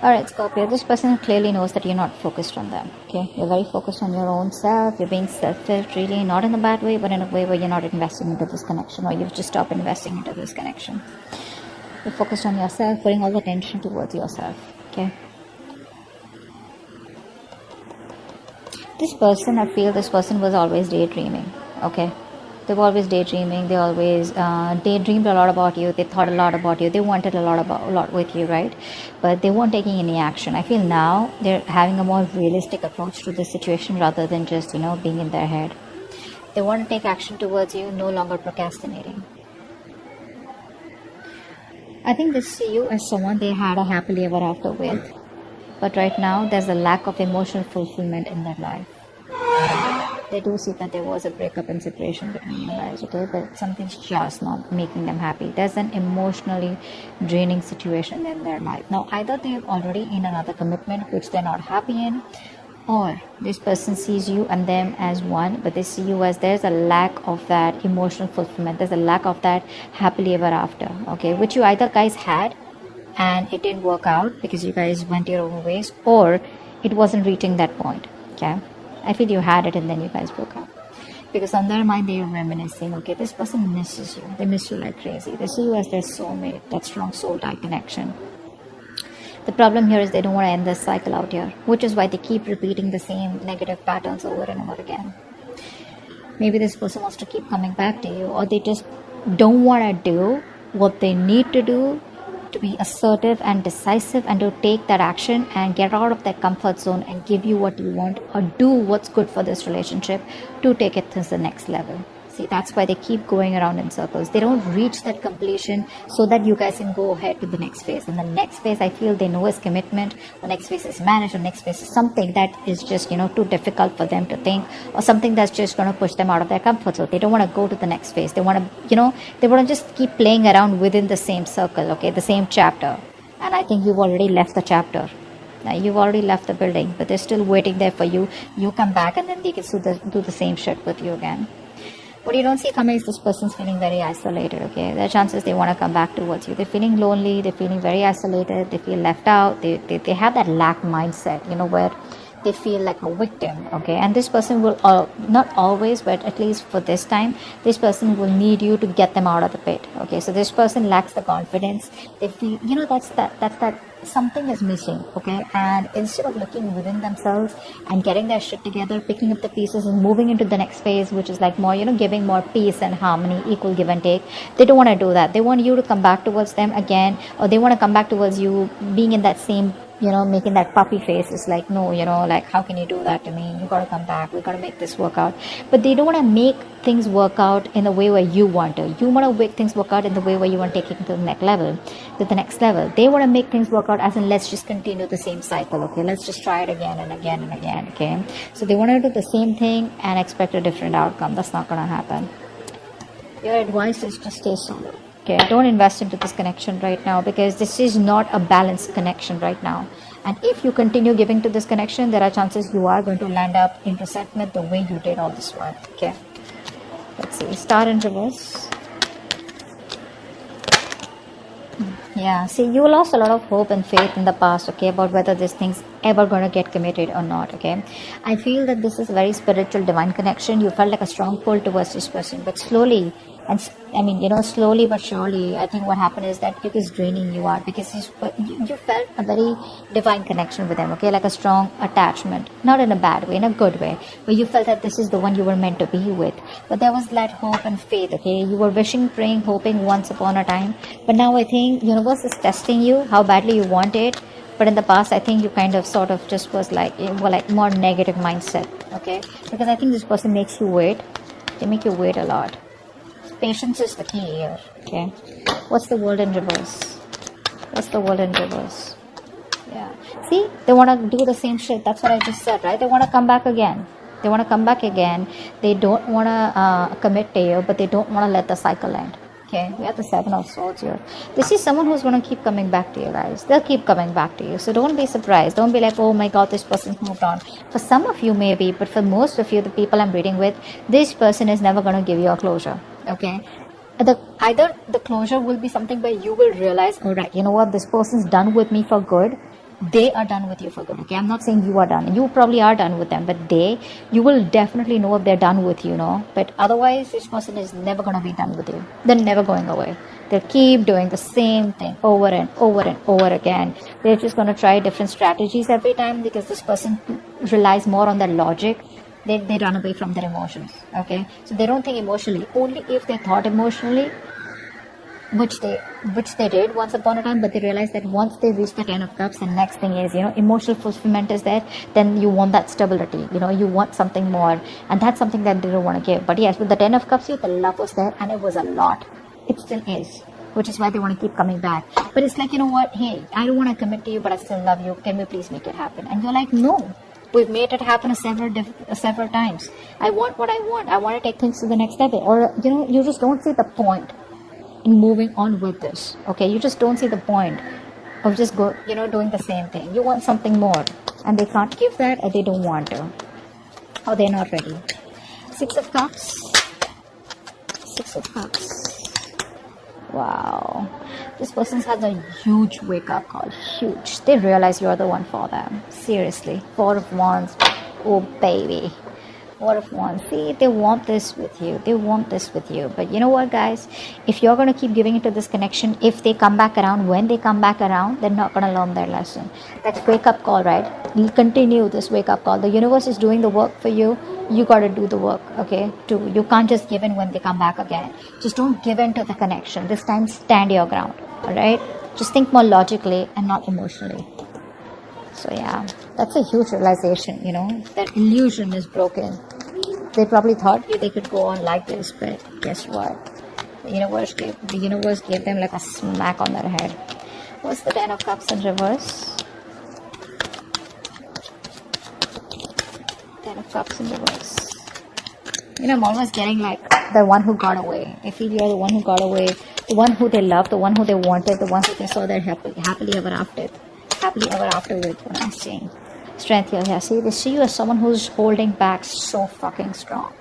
Alright, Scorpio, this person clearly knows that you're not focused on them. Okay, you're very focused on your own self. You're being selfish, really, not in a bad way, but in a way where you're not investing into this connection, or you've just stopped investing into this connection. You're focused on yourself, putting all the attention towards yourself. Okay. This person, I feel this person was always daydreaming. Okay. They were always daydreaming. They always daydreamed a lot about you. They thought a lot about you. They wanted a lot with you, right? But they weren't taking any action. I feel now they're having a more realistic approach to the situation rather than just, being in their head. They want to take action towards you, no longer procrastinating. I think they see you as someone they had a happily ever after with. But right now, there's a lack of emotional fulfillment in their life. They do see that there was a breakup and separation between you guys, okay? But something's just not making them happy. There's an emotionally draining situation in their life. Now, either they're already in another commitment which they're not happy in, or this person sees you and them as one, but they see you as there's a lack of that emotional fulfillment. There's a lack of that happily ever after, okay? Which you either guys had and it didn't work out because you guys went your own ways, or it wasn't reaching that point, okay? I feel you had it and then you guys broke up. Because on their mind, they are reminiscing, okay, this person misses you. They miss you like crazy. They see you as their soulmate, that strong soul tie connection. The problem here is they don't want to end this cycle out here, which is why they keep repeating the same negative patterns over and over again. Maybe this person wants to keep coming back to you, or they just don't want to do what they need to do to be assertive and decisive and to take that action and get out of that comfort zone and give you what you want or do what's good for this relationship to take it to the next level. See, that's why they keep going around in circles. They don't reach that completion so that you guys can go ahead to the next phase. And the next phase, I feel they know is commitment. The next phase is marriage. The next phase is something that is just, too difficult for them to think, or something that's just going to push them out of their comfort zone. They don't want to go to the next phase. They want to, they want to just keep playing around within the same circle, okay, the same chapter. And I think you've already left the chapter. You've already left the building, but they're still waiting there for you. You come back and then they can do the same shit with you again. What you don't see coming is this person's feeling very isolated, okay? There are chances they want to come back towards you. They're feeling lonely, they're feeling very isolated, they feel left out, they have that lack mindset, where they feel like a victim, okay? And this person will, not always, but at least for this time, this person will need you to get them out of the pit, okay? So this person lacks the confidence. They feel, that's that something is missing, okay? And instead of looking within themselves and getting their shit together, picking up the pieces and moving into the next phase, which is like more, giving more peace and harmony, equal give and take, they don't want to do that. They want you to come back towards them again, or they want to come back towards you being in that same, making that puppy face. Is like, no, like, how can you do that to me? You got to come back. We got to make this work out. But they don't want to make things work out in the way where you want to. You want to make things work out in the way where you want to take it to the next level. They want to make things work out as in, let's just continue the same cycle, okay? Let's just try it again and again and again, okay? So they want to do the same thing and expect a different outcome. That's not going to happen. Your advice is to stay solid. Okay, don't invest into this connection right now, because this is not a balanced connection right now. And if you continue giving to this connection, there are chances you are going to land up in resentment the way you did all this work. Okay, let's see, Star in reverse. Yeah, see, you lost a lot of hope and faith in the past, okay, about whether this thing's ever going to get committed or not, okay? I feel that this is a very spiritual, divine connection. You felt like a strong pull towards this person, but slowly, slowly but surely, I think what happened is that it is draining you out, because you felt a very divine connection with them, okay, like a strong attachment, not in a bad way, in a good way, but you felt that this is the one you were meant to be with. But there was that hope and faith, okay? You were wishing, praying, hoping once upon a time, but now I think universe is testing you, how badly you want it. But in the past, I think you kind of sort of just was like more negative mindset, okay? Because I think this person makes you wait. They make you wait a lot. Patience is the key here, okay? What's the world in reverse? Yeah. See, they want to do the same shit. That's what I just said, right? They want to come back again. They don't want to commit to you, but they don't want to let the cycle end. Okay, we have the 7 of Swords here. This is someone who's going to keep coming back to you, guys. They'll keep coming back to you. So don't be surprised. Don't be like, oh my God, this person's moved on. For some of you, maybe, but for most of you, the people I'm reading with, this person is never going to give you a closure. Okay? Either the closure will be something where you will realize, all right, you know what, this person's done with me for good, they are done with you for good. Okay, I'm not saying you are done. You probably are done with them, but you will definitely know if they're done with you, But otherwise, this person is never going to be done with you. They're never going away. They'll keep doing the same thing over and over and over again. They're just going to try different strategies every time, because this person relies more on their logic. They run away from their emotions. Okay, so they don't think emotionally. Only if they thought emotionally, which they did once upon a time, but they realized that once they reach the 10 of cups, the next thing is, emotional fulfillment is there. Then you want that stability, you want something more, and that's something that they don't want to give. But yes, with the 10 of cups, the love was there, and it was a lot. It still is, which is why they want to keep coming back. But it's like, what, hey, I don't want to commit to you, but I still love you, can we please make it happen? And you're like, no, we've made it happen several times. I want what I want to take things to the next level. Or you just don't see the point in moving on with this. Okay, you just don't see the point of just doing the same thing. You want something more, and they can't give that, or they don't want to, or they're not ready. 6 of cups. 6 of cups. Wow, this person has a huge wake-up call. Huge. They realize you're the one for them. Seriously. 4 of wands. Oh baby. 4 of wands. See, they want this with you. They want this with you. But you know what, guys? If you're going to keep giving into this connection, if they come back around, when they come back around, they're not going to learn their lesson. That's wake-up call, right? You continue this wake-up call. The universe is doing the work for you. You got to do the work, okay? You can't just give in when they come back again. Just don't give in to the connection. This time, stand your ground, all right? Just think more logically and not emotionally. So yeah, that's a huge realization, that illusion is broken. They probably thought they could go on like this, but guess what? The universe gave them like a smack on their head. What's the 10 of cups in reverse? 10 of cups in reverse. I'm always getting like the one who got away. I feel you're the one who got away, the one who they loved, the one who they wanted, the one who they saw their happily ever after with, what I'm saying. Strength here. Yeah, see, they see you as someone who's holding back so fucking strong.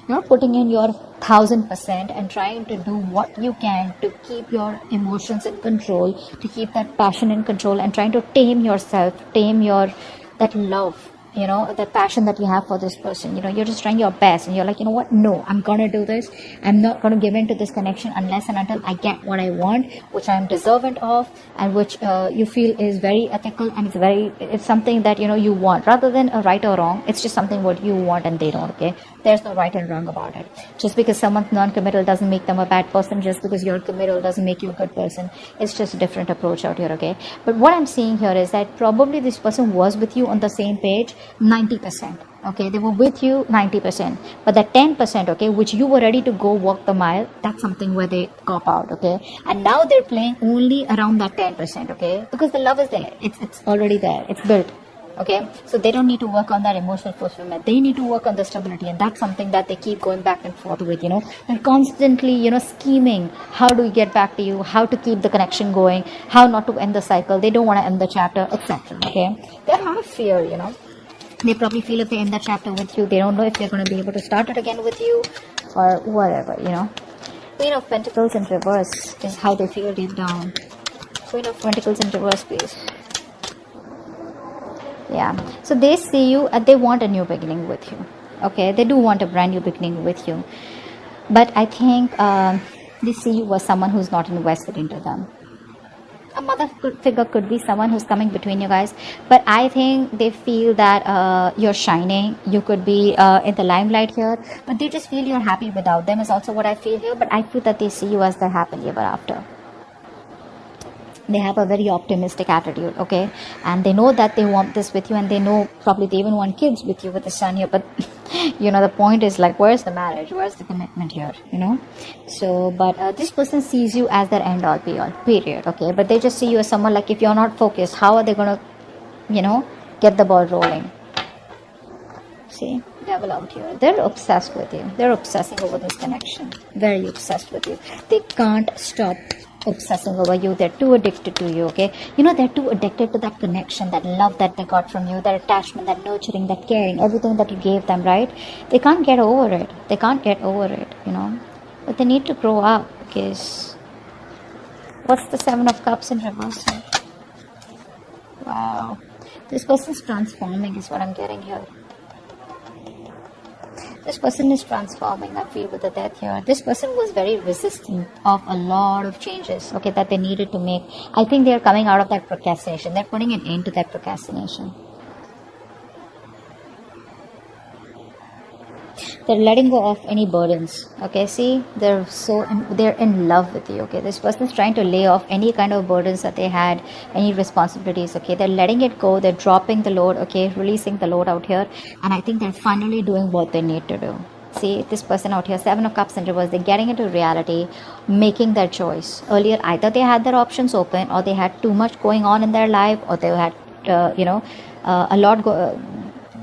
You're putting in your 1000% and trying to do what you can to keep your emotions in control, to keep that passion in control, and trying to tame yourself, that love, that passion that you have for this person. You're just trying your best, and you're like, what, no, I'm gonna do this. I'm not gonna give in to this connection unless and until I get what I want, which I'm deserving of, and which you feel is very ethical, and it's something that you want, rather than a right or wrong. It's just something what you want and they don't. Okay, there's no right and wrong about it. Just because someone's non-committal doesn't make them a bad person. Just because you're committal doesn't make you a good person. It's just a different approach out here. Okay, but what I'm seeing here is that probably this person was with you on the same page 90%. Okay, they were with you 90%, but that 10%, okay, which you were ready to go walk the mile, that's something where they cop out. Okay, and now they're playing only around that 10%. Okay, because the love is there, it's already there, it's built. Okay, so they don't need to work on that emotional fulfillment. They need to work on the stability, and that's something that they keep going back and forth with. And constantly scheming how do we get back to you, how to keep the connection going, how not to end the cycle. They don't want to end the chapter, etc. Okay, they have fear. They probably feel if they end that chapter with you, they don't know if they're going to be able to start it again with you, or whatever. Queen of Pentacles in reverse is how they feel deep down. Queen of Pentacles in reverse, please. Yeah, so they see you, they want a new beginning with you. Okay, they do want a brand new beginning with you, but I think they see you as someone who's not invested into them. A mother figure could be someone who's coming between you guys, but I think they feel that you're shining. You could be in the limelight here, but they just feel you're happy without them is also what I feel here. But I feel that they see you as the happily ever after. They have a very optimistic attitude, okay, and they know that they want this with you, and they know probably they even want kids with you with the sun here. But the point is like, where's the marriage, where's the commitment here? So but this person sees you as their end all be all, period. Okay, but they just see you as someone like, if you're not focused, how are they gonna get the ball rolling? See, devil out here. They're obsessed with you. They're obsessing over this connection, very obsessed with you. They can't stop obsessing over you. They're too addicted to you. Okay, they're too addicted to that connection, that love that they got from you, that attachment, that nurturing, that caring, everything that you gave them, right? They can't get over it. But they need to grow up, because what's the 7 of Cups in reverse? Wow. This person's transforming is what I'm getting here. This person is transforming, I feel, with the death here. This person was very resistant of a lot of changes, okay, that they needed to make. I think they're coming out of that procrastination. They're putting an end to that procrastination. They're letting go of any burdens, okay. See, they're in love with you, okay. This person is trying to lay off any kind of burdens that they had, any responsibilities, okay. They're letting it go. They're dropping the load, okay, releasing the load out here. And I think they're finally doing what they need to do. See, this person out here, 7 of Cups in reverse, they're getting into reality, making their choice. Earlier, either they had their options open, or they had too much going on in their life, or they had a lot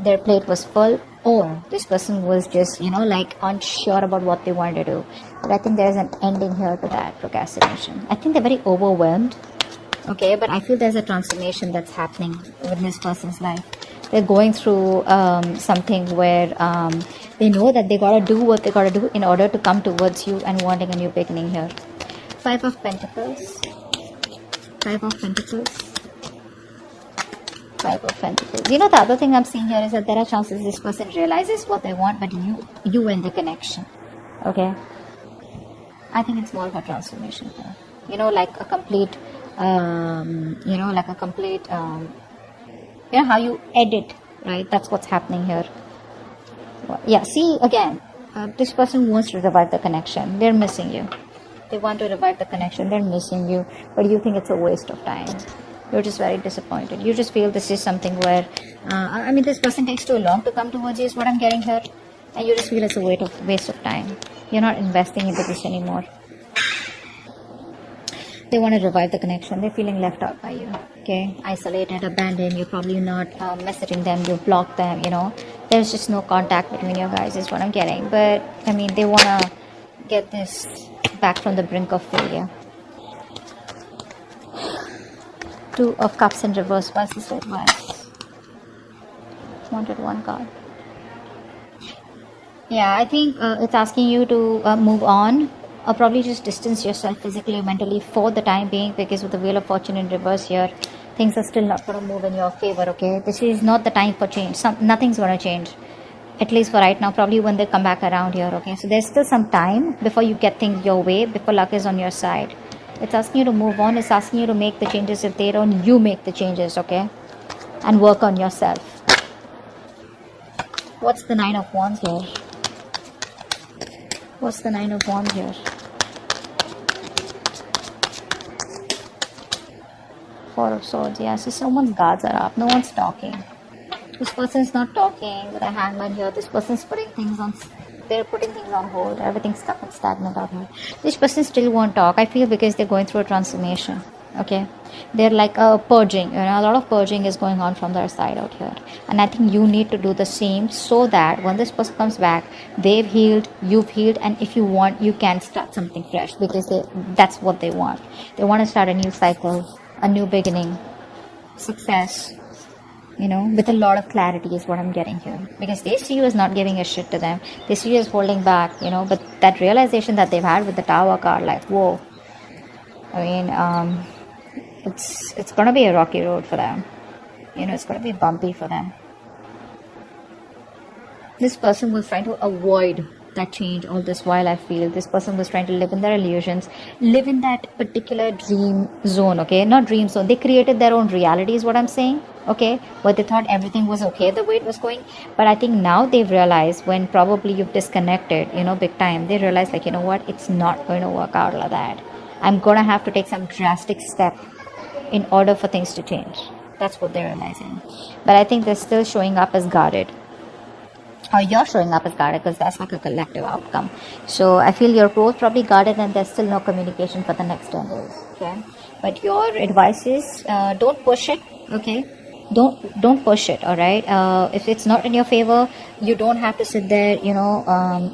their plate was full, or this person was just, like unsure about what they wanted to do. But I think there's an ending here to that procrastination. I think they're very overwhelmed, okay, but I feel there's a transformation that's happening with this person's life. They're going through something where they know that they gotta do what they gotta do in order to come towards you and wanting a new beginning here. 5 of Pentacles. 5 of Pentacles. 5 of Pentacles. The other thing I'm seeing here is that there are chances this person realizes what they want, but you end the connection. Okay? I think it's more of a transformation here. Like a complete, how you edit, right? That's what's happening here. Yeah, see, again, this person wants to revive the connection. They're missing you. They want to revive the connection. They're missing you, but you think it's a waste of time. You're just very disappointed. You just feel this is something where, this person takes too long to come towards you is what I'm getting here. And you just feel it's a waste of time. You're not investing into this anymore. They want to revive the connection. They're feeling left out by you. Okay? Isolated, abandoned. You're probably not messaging them. You block them, There's just no contact between you guys is what I'm getting. But, they want to get this back from the brink of failure. 2 of Cups in reverse. What's this advice? Wanted one card. Yeah, I think it's asking you to move on, or probably just distance yourself physically or mentally for the time being, because with the Wheel of Fortune in reverse here, things are still not going to move in your favor, okay? This is not the time for change. Nothing's going to change, at least for right now, probably when they come back around here, okay? So there's still some time before you get things your way, before luck is on your side. It's asking you to move on. It's asking you to make the changes. If they don't, you make the changes, okay? And work on yourself. What's the 9 of Wands here? What's the 9 of Wands here? 4 of Swords. Yeah, so someone's guards are up. No one's talking. This person's not talking with a Hangman here. This person's putting things on... They're putting things on hold. Everything's stuck and stagnant out here. This person still won't talk, I feel, because they're going through a transformation. Okay? They're like purging. A lot of purging is going on from their side out here. And I think you need to do the same, so that when this person comes back, they've healed, you've healed, and if you want, you can start something fresh, because that's what they want. They want to start a new cycle, a new beginning, success. With a lot of clarity is what I'm getting here. Because they see you as not giving a shit to them. They see you as holding back, but that realization that they've had with the Tower card, like, whoa. It's going to be a rocky road for them. It's going to be bumpy for them. This person was trying to avoid that change all this while. I feel this person was trying to live in their illusions, live in that particular dream zone, okay? Not dream zone. They created their own reality is what I'm saying, okay? Where they thought everything was okay the way it was going. But I think now they've realized, when probably you've disconnected, big time, they realize, like, what? It's not going to work out like that. I'm going to have to take some drastic step in order for things to change. That's what they're realizing. But I think they're still showing up as guarded. Or you're showing up as guarded, because that's like a collective outcome. So I feel you're both probably guarded, and there's still no communication for the next 10 days. Okay? But your advice is, don't push it, okay? Don't push it, all right? If it's not in your favor, you don't have to sit there,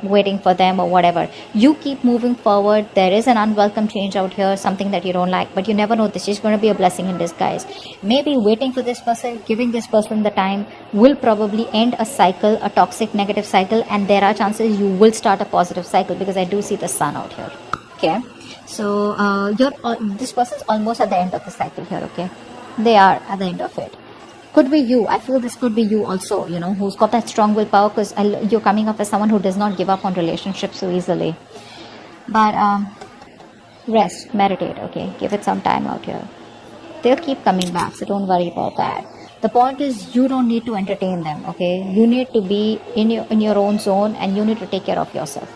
waiting for them or whatever. You keep moving forward. There is an unwelcome change out here, something that you don't like, but you never know. This is going to be a blessing in disguise. Maybe waiting for this person, giving this person the time, will probably end a cycle, a toxic negative cycle, and there are chances you will start a positive cycle, because I do see the sun out here. Okay? So this person's almost at the end of the cycle here, okay? They are at the end of it. Could be you. I feel this could be you also, who's got that strong willpower, because you're coming up as someone who does not give up on relationships so easily. But rest, meditate, okay? Give it some time out here. They'll keep coming back, so don't worry about that. The point is, you don't need to entertain them, okay? You need to be in your own zone, and you need to take care of yourself,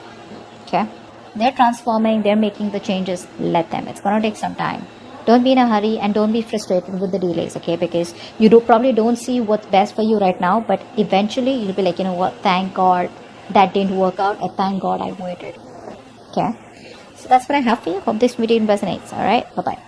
okay? They're transforming, they're making the changes. Let them. It's going to take some time. Don't be in a hurry, and don't be frustrated with the delays, okay? Because you probably don't see what's best for you right now, but eventually you'll be like, you know what? Thank God that didn't work out, and thank God I waited, okay? So that's what I have for you. Hope this video resonates. All right, bye bye.